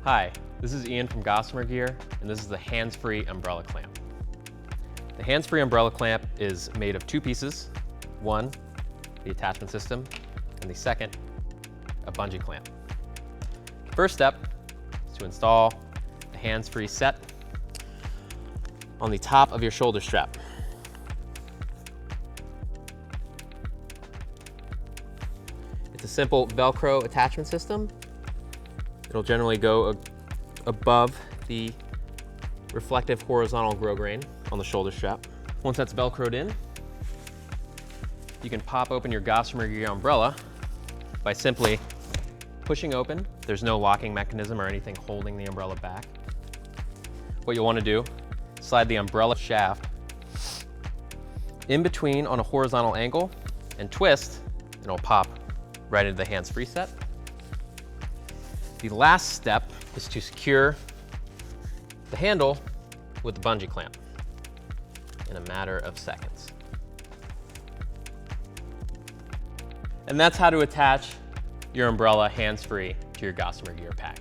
Hi, this is Ian from Gossamer Gear, and this is the hands-free umbrella clamp. The hands-free umbrella clamp is made of two pieces. One, the attachment system, and the second, a bungee clamp. First step is to install the hands-free set on the top of your shoulder strap. It's a simple Velcro attachment system. It'll generally go above the reflective horizontal grosgrain on the shoulder strap. Once that's Velcroed in, you can pop open your Gossamer Gear umbrella by simply pushing open. There's no locking mechanism or anything holding the umbrella back. What you'll want to do, slide the umbrella shaft in between on a horizontal angle and twist, and it'll pop right into the hands-free set. The last step is to secure the handle with the bungee clamp in a matter of seconds. And that's how to attach your umbrella hands-free to your Gossamer Gear pack.